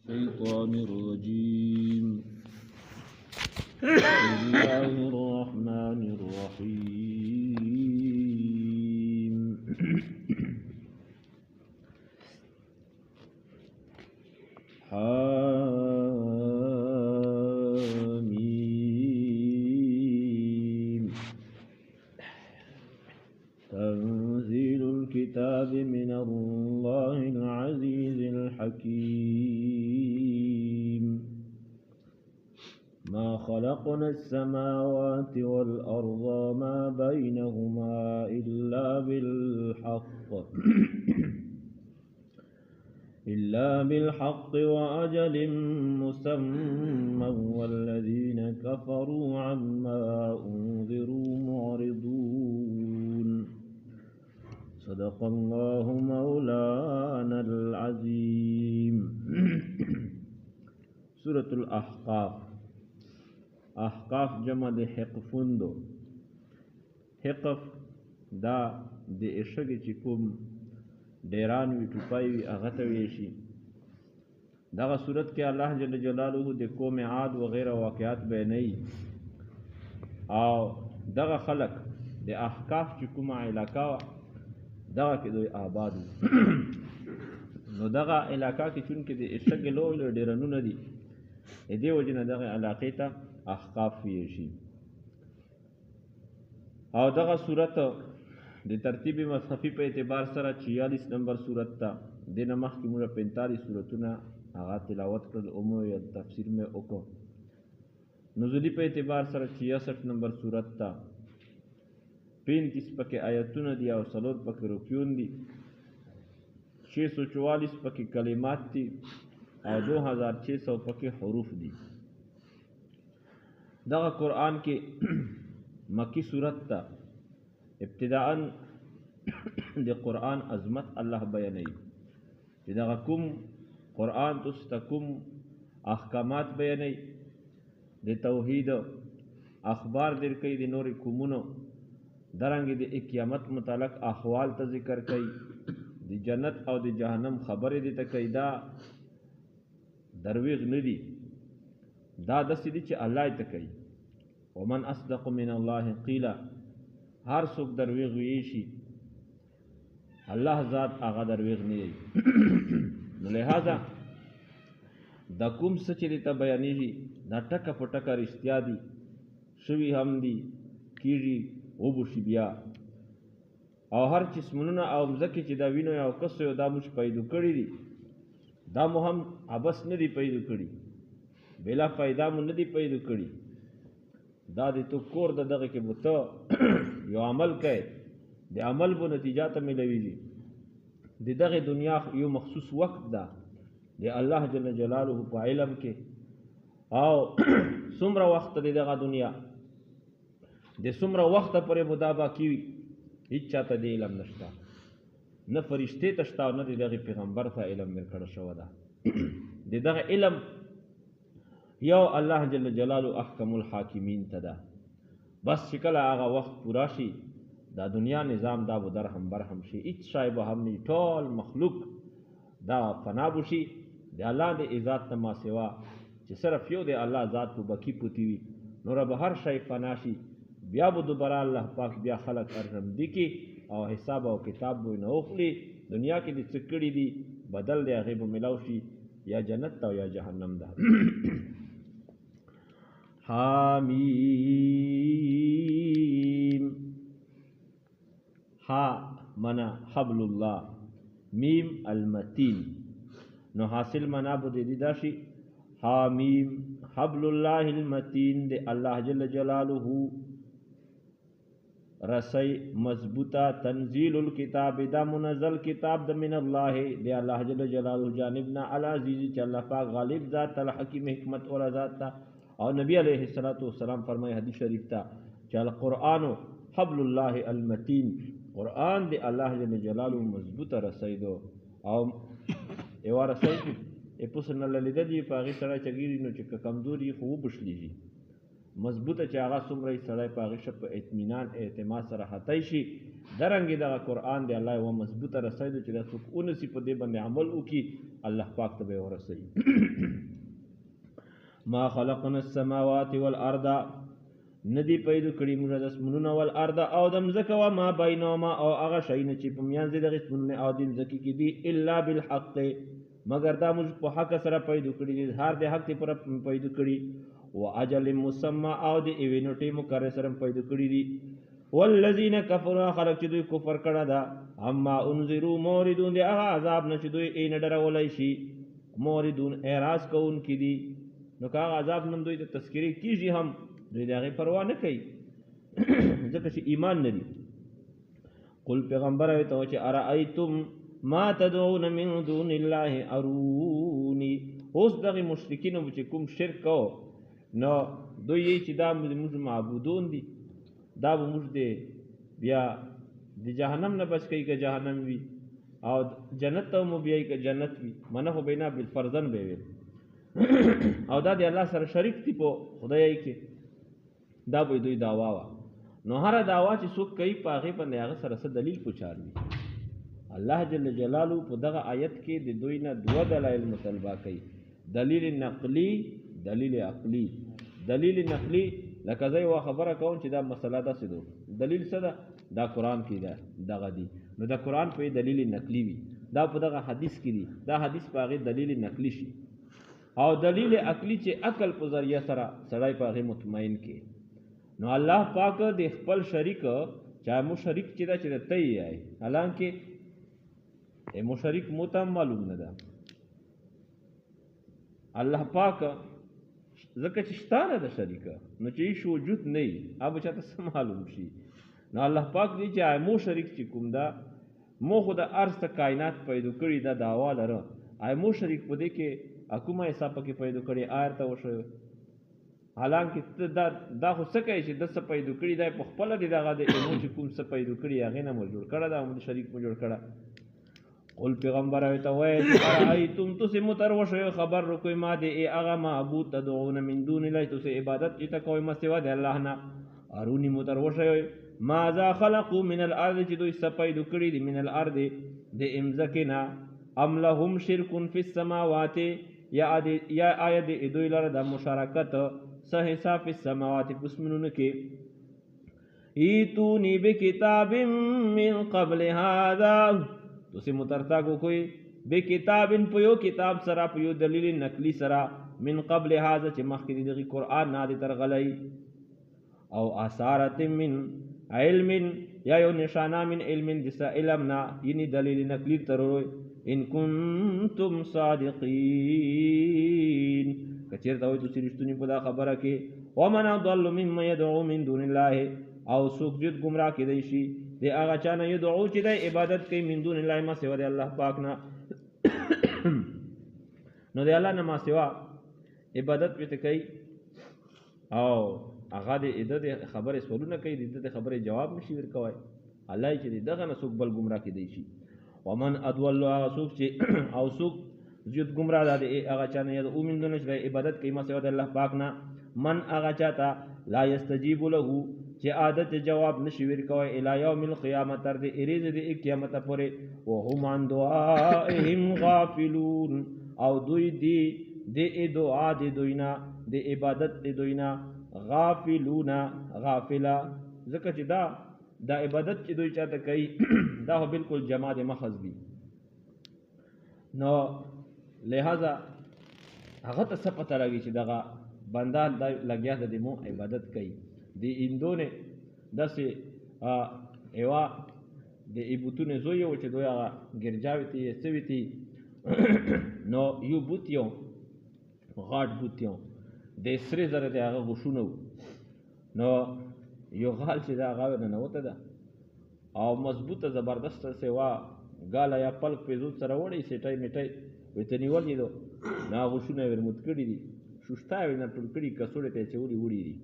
الشيطان الرجيم بسم الله الرحمن الرحيم حاميم تنزيل الكتاب من الله العزيز الحكيم ما خلقنا السماوات والأرض وما بينهما إلا بالحق وأجل مسمى والذين كفروا عما أنذروا معرضون صدق الله مولانا العظيم. سورة الأحقاف. احقاف جمع د حقفوندو. حقف دا د اشګي چې کوم ډیران وی ټوپای وی هغه ته وی شي. دغه صورت کې الله جل جلاله د قوم عاد و غیره واقعات بیانوي او دغه خلق د احقاف چې کومه علاقه دغه کې دوی آباد نو دغه علاقه کې چون کې د اشګي لوی ډیرانونه دي دې وجنه دغه علاقې ته احقاف وی شي. او دغه صورت د ترتیب مصحفي په اعتبار سره 46 نمبر صورت ته د نمخ کې موږ 45 صورتونه هغه تلاوت کړل او مو یو تفسیر مې وکړ. نزولی په اعتبار سره 66 نمبر صورت ته 35 پکې آیتونه دي او 3 پکې رکوعون دي 644 پکې کلمات دي او 2600 پکې حروف دي. دغه قرآن کې مکی صورت ته ابتداء د قرآن عظمت الله بیانوي چې دغه کوم قرآن تاسو کوم احکامات بیانوي د توحید اخبار درکوي د نور کومونو درنګ د قیامت متعلق احوال ته ذکر کوي د جنت او د جهنم خبرې دي ته کوي. دا درویغ نه دي دا داسې دي چې الله یې ته کوي. ومن اصدق من الله قیلا هر څوک درویغ وی شي الله ذات هغه درویغ نه دی. نو لہذا دا کوم څه چې ته بیانېږي دا ټکه په ټکه رښتیا دي شوي هم دي کېږي وبوشي بیا او هر جسمونه او مځکې چې دا وینو یو کس یو دا موږ پیدا کړي دي دا مو هم ابس نه دی پیدا کړي بلا فایده مو نه دی پیدا کړي. دا د تو کور دغه کې بوته یو عمل کوي د عمل په نتیجه ته ملويږي. د دغه دنیا یو مخصوص وخت ده د الله جل جلاله په علم کې او څومره وخت د دغه دنیا د څومره وخت پورې بودا باقی هیڅ چاته د علم نشته نه فرشته تشته نه دغه پیغمبر ته علم ورکړ شو ده. د دغه علم یو الله جل جلاله احکم الحاکمین ته ده. بس چې کله هغه وخت پورا شي دا دنیا نظام دا به درهم برهم شي هیڅ شی به هم نه ټول مخلوق دا فنا بشي د الله د ذات ته ما سوا چې صرف یو د الله ذات په بکی پوتی وي نور به هر شی فنا شي بیا به دوباره الله پاک بیا خلق ارحم دي کی او حساب او کتاب به نه اخلي. دنیا کې د څکړې دي بدل دی هغه به ملاو شي یا جنت او یا جهنم ده. حامیم. ها منا حبل الله میم المتین نو حاصل منا بو دې داشي حامیم حبل الله المتین دے الله جل جلاله رسی مضبوطه تنزیل الكتاب دا منزل کتاب د من الله دے الله جل جلاله جانبنا العزیز چې الله پاک غالب ذات الحکیم حکمت اور ذات تا. اور نبی علیہ الصلوۃ والسلام فرمائے حدیث شریف تا کہ القرآن حبل الله المتین قرآن دے الله جل جلاله مضبوطه رسی دو او ایوار رسی پوسن لیدل دی په هغې سړی چګیري نو چې کمزوري خو وبشلیږي مضبوطه چې هغه څومره سړی په هغې ښه په اطمینان اعتماد سره حتی شي درنګې دغه قرآن دی الله یوه مضبوطه رسی ده چې دا څوک ونسي په دې باندې عمل وکړي الله پاک ته به ورسوي. ما خلقنا السماوات والارض ندی پیدا کړي موږ د اسمانونو والارض او د مځکه و ما بینهما او هغه شیونه چې په منځ دغه اسمانونو او د مځکې کې دي الا بالحق مگر دا موږ په حق سره پیدا کړي دي هر د حق پر پیدا کړي و اجل مسمى او د ایونټي مقرر سره پیدا کړي دي. والذین کفروا خلق چې دوی کفر کړه دا اما انذروا موردون د هغه عذاب نه چې دوی یې نه ډرولای شي موردون اعراض کوونکي دي. نو که هغه عذاب نن دوی ته تذکیره کیږي هم دوی د هغې پروا نه کوي ځکه چې ایمان نه دي. قل پیغمبره ورته وایه چې ارایتم ما تدعون من دون الله اروني. اوس دغې مشرکینو چې کوم شرک کوو نو دوی یې چې دا موږ معبودون دي دا به موږ د بیا د جهنم نه بچ کوي که جهنم وي او جنت ته مو بیایي که جنت وي منه خو بینا بالفرضن به ویل او دا د الله سره شریک دي په خدای کې دا به دوی دعوا وه. نو هره دعوا چې څوک کوي په هغې باندې هغه سره څه دلیل پچار وي. الله جل جلاله په دغه آیت کې د دوی نه دوه دلایل مطالبه کوي دلیل نقلی دلیل عقلی. دلیل نقلی لکه زه یوه خبره کوم چې دا مسله داسې ده دلیل څه ده دا قرآن کې ده دغه دي نو د قرآن په دلیل نقلی وي دا په دغه حدیث کې دي دا حدیث په هغې دلیل نقلی شي او دلیل عقلی چې عقل په ذریعه سره سړی په هغې مطمئن کې. نو الله پاک د خپل شریک چاہے مو شریک چې ده چې د ته یې آئے حالانکه مو شریک مو ته معلوم نه ده الله پاک ځکه چې شته نه ده شریکه نو چې هیڅ وجود نه وي هغه به چاته څه معلوم شي. نو الله پاک دی چې مو شریک چې کوم ده مو خو د هر څه کائنات پیدا کړي دا دعوا لره مو شریک په دې کې کومه حساب پکې پیدا کړي آیر ته وشو حالانکه دا خو څه کوي چې د څه پیدا کړي دی په خپله دی دغه د مو چې کوم څه پیدا کړي هغې نه مو جوړ کړه دا مو شریک مو جوړ کړه. قل پیغمبر ورته وایه چې ارایتم تاسې مو تر وشئ خبر وکړئ ما د هغه معبود تدعون من دون الله تاسې عبادت چې ته کوئ ما سوا د الله نه اروني مو تر وشئ ماذا خلقوا من الارض چې دوی څه پیدا کړي دي من الارض د مځکې نه ام لهم شرک فی السماوات یا آیا د دوی لره د مشارکت څه حساب فی السماوات په اسمانونو کې ایتونی بکتاب من قبل هذا تاسې مترتاګو کوئ بکتاب په یو کتاب سره په یو دلیل نقلی سره من قبل هذا چې مخکې د دغې قرآن نه دې ترغلی او اثارت من علم یا یو نشانه من علم د څه علم نه یعنې دلیل نقلی تروئ ان کنتم صادقین که چېرته وایي تاسې رښتوني په دا خبره کې ومن اضل ممن یدعو من دون الله او څوک زیات ګمراه کېدی شي د هغه چا نه یدعو چې دی عبادت کوي من دون الله ما سوا د الله پاک نه نو د الله نه ما سوا عبادت پرې کوي او هغه د خبرې سوالونه کوي د خبرې جواب نشي ورکوی الله چې دغه نه څوک بل ګمراه کېدی شي. ومن اضل هغه څوک چې او څوک زیات ګمراه ده هغه چا نه یدعو من دون الله عبادت کوي ما سوا د الله پاک نه من هغه چا ته لا یستجیب له چې عادت جواب نشي ورکوی الی یوم القیامة تر د اریز د قیامت پورې وهم عن دعائهم غافلون او دوی دی د دعا د دوی نه د عبادت د دوی نه غافلون غافله ځکه چې دا عبادت چې دوی چاته کوي دا خو بالکل جمع د محض دي نو لہذا هغه ته څه پته لګي چې دغه بنده لګیا د مو عبادت کوي د اندونه داسې ایوا د ایبوتونه زوی و چې دوی هغه ګرجاوي تی سوي تی نو یو بوتیو غاټ بوتیو د سرې زره د هغه غوښونه نو یو غال چې دا هغه ننوته ده او مضبوطه زبردسته سیوا ګاله یا پلک پیزود سره وړی سیټای میټای ورته نیول دي نو هغه غوښونه یې ورموت کړي دي شوشتا یې نه ټول کړي کڅوړې ته یې اچولي وړي دي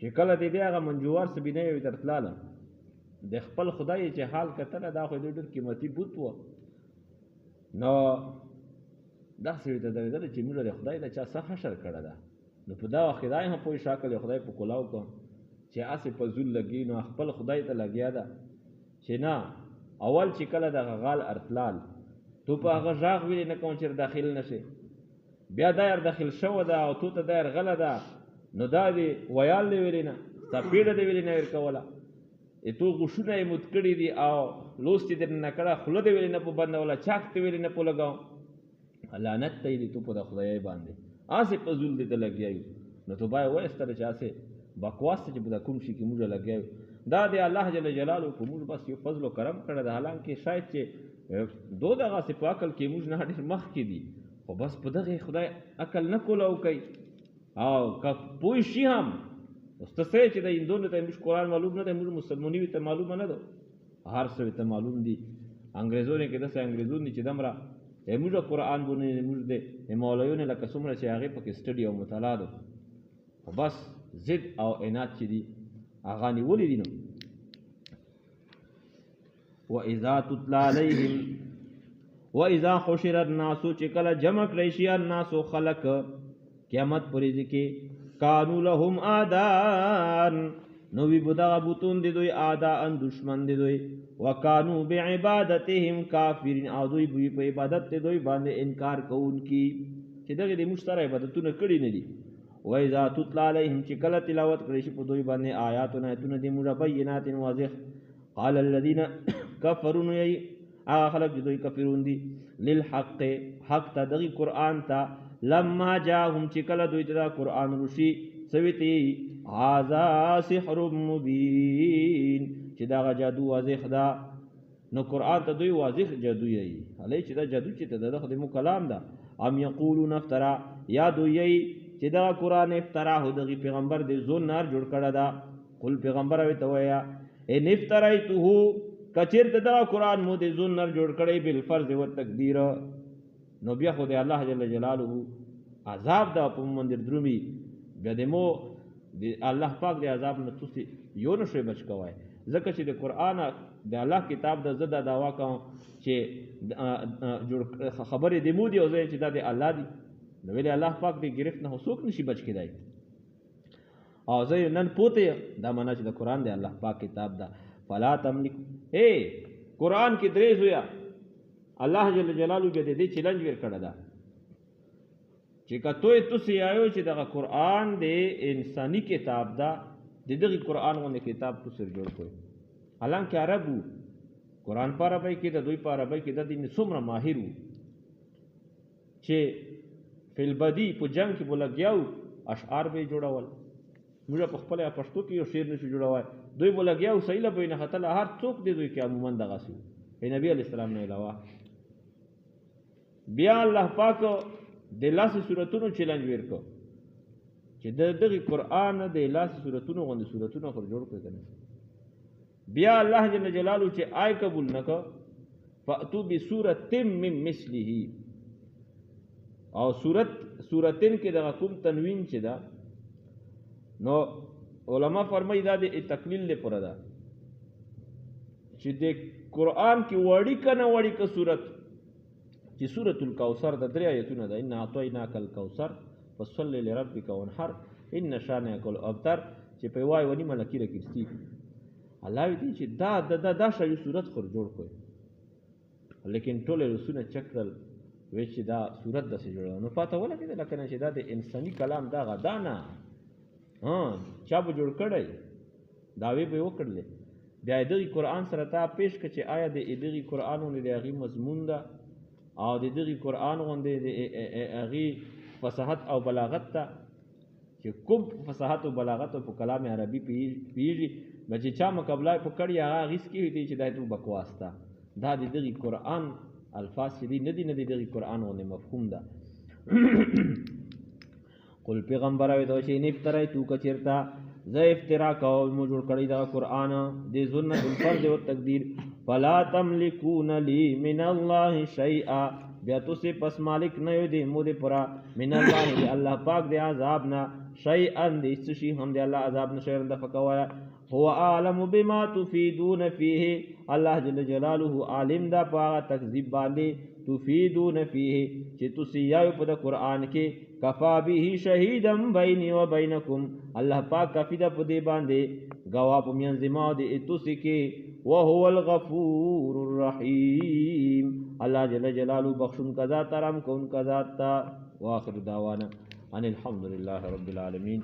چې کله د دې هغه منجوار سبینه یې ورته تلاله د خپل خدای چې حال کتله دا خو د ډېر قیمتي بوت و نو داسې ورته درېدله چې موږ د خدای له چا څه حشر کړی ده نو په دا وخت خدای هم پوه شاکل خدای په کلاو کړم چې هسې په زول لګي نو خپل خدای ته لګیا ده چې نه اول چې کله دغه غال ارتلال تو په هغه غاغ ویلې نه کوم چې داخل نشي بیا دایر داخل شو دا او تو ته دایر غله ده نو دا دی ویال دی ویلې نه تا پیډه دی ویلې نه ور کوله تو غشونه یې مت کړي دي او لوستي دې نه کړه خوله دی ویلې نه په بندوله چاک دی ویلې نه په لګاو لعنت ته دې تو په خدای باندې آسه پزول دې ته لګیایو نو تو بای وای ستاره چاسه بکواس چې بده کوم شي کې موږ لګیایو دا دی الله جل جلاله په موږ بس یو فضل او کرم کړه د حالانکه شاید چې دو دغه په عقل کې موږ نه ډېر مخ کې دي خو بس په دغه خدای عقل نه کولو کوي او که پوه شي هم استسه چې د هندونو ته موږ قرآن معلوم نه دی موږ مسلمانۍ ته معلومه نه ده هر څه ته معلوم دي انګریزونو کې داسې انګریزون دي چې دمره موږ قرآن باندې موږ د مولویانو لکه څومره چې هغې پکې سټډي او مطالعه ده خو بس ضد او عناد چې دي هغه نیولي دي نو وَإِذَا تُتْلَى عَلَيْهِمْ وَإِذَا حُشِرَ النَّاسُ چې کله جمع کړی شي الناس خلق قیامت پرې کې کانوا لهم اعداء نو وی بدغه بوتون دي دوی اعداء دشمن دي دوی وکانو بعبادتهم کافرین او دوی په عبادت ته دوی باندې انکار کوونکی چې دغه د مشترک عبادتونه کړی نه دي وَإِذَا تُتْلَى عَلَيْهِمْ چې کله تلاوت کړی شي په دوی باندې آیاتونه ایتونه دي مبینات واضح قال الذين كفروا یی هغه خلک چې دوی کفرون دي للحق حق ته دغه قرآن ته لما جاءهم چې کله دوی ته قرآن رشي سویتی هذا سحر مبین چې دا جادو واضح ده نو قرآن ته دوی واضح جادو یی علی چې دا جادو چې ته د خدمت کلام ده ام یقولون افترا یا دوی یی چې دا قرآن افترا هو دغه پیغمبر د زون نار جوړ کړه دا قل پیغمبر وي ته ویا ان افتریته کچرته دا قرآن مو د زون نار جوړ کړي بل فرض او تقدیر نو بیا خو د الله جل جلاله عذاب دا په مندر درومي بیا د مو د الله پاک د عذاب نه تاسو یو نشئ بچ کوای ځکه چې د قرآن د الله کتاب د زړه داوا کوم چې جوړ خبرې د مو دی او چې دا د الله دی نو ویل الله پاک د گرفت نه هڅوک نشي بچ کېدای او زه نن پوته دا معنا چې د قرآن د الله پاک کتاب دا فلا تملک اے قرآن کې درې زویا الله جل جلاله به دې چیلنج ور کړی دا چې کته تاسو یایو چې دغه قرآن د انساني کتاب دا د دغه قرآن غوښنه کتاب تاسو جوړ کړئ حالانکه عربو قرآن په عربی کې د دوی په عربی کې د دې څومره ماهر وو چې فلبدی په جنگ کې بولګیاو اشعار به جوړول موږ په خپل پښتو کې یو شعر نشو جوړوای دوی بولګیاو صحیح له بینه خطر هر څوک دی دوی کې عموما دغه سي نبی علی السلام نه علاوه بیا الله پاک د لاس سورتونو چیلنج ورکو چې دغه قرآن د لاس سورتونو غوندي سورتونو خور جوړ کړي بیا الله جل جلاله چې آی قبول نکو فاتو بسوره من مثله او سورتين کې دغه کوم تنوین چې دا نو علما فرمایي دا د تقلیل لپاره ده چې د قرآن کې وړي کنه وړي که صورت چې سورۃ الکوثر د درې آیتونه ده ان اعطیناک الکوثر فصل لربک وانحر ان شانئک الابتر چې په وای ونی ملکی رکستی الله دې چې دا شی صورت خور جوړ کړي لیکن ټول رسونه چکرل وی چې دا صورت د څه جوړه نو پاته ولا کېده لکه چې دا د انساني کلام دا غدانه چا به جوړ کړی داوی به وکړلې بیا دغه قرآن سره تا پیش کړ چې آیا د دغه قرآنونو د هغې مضمون ده او د دغه قرآن غوندې د هغې فصاحت او بلاغت ته چې کوم فصاحت او بلاغت په کلام عربي پیږي چې چا مقابله په کړی هغه هغې څه کوي چې دا تو بکواس ده دا د دغه قرآن الفاظ چې دي نه دي دغه قرآن غوندې مفهوم ده قل پیغمبر اوی دو شی نفترائی تو کچرتا زه افترا کوم مو جوړ کړی دا قرآن د ظن الفرض او تقدیر فلا تملكون لي من الله شيئا بیا تو سے پس مالک نه یو دی مو دې پرا من الله دی الله پاک دی عذاب نه شيئا دې شي هم دی الله عذاب نه شهر د فکوایا هو عالم بما تفيدون فيه الله جل جلاله عالم دا پاغه تکذیب باندې تفيدون فيه چې تاسو یو په قرآن کې کفا به شهیدا بیني و بینکم الله پاک کافی دا په دې باندې گواه په میان زما دې تاسو کې وهو الغفور الرحیم. اللہ جل جلالہ بخشن کا ذات، رحم کون کا ذات تا. واخر دعوانا ان الحمد للہ رب العالمین.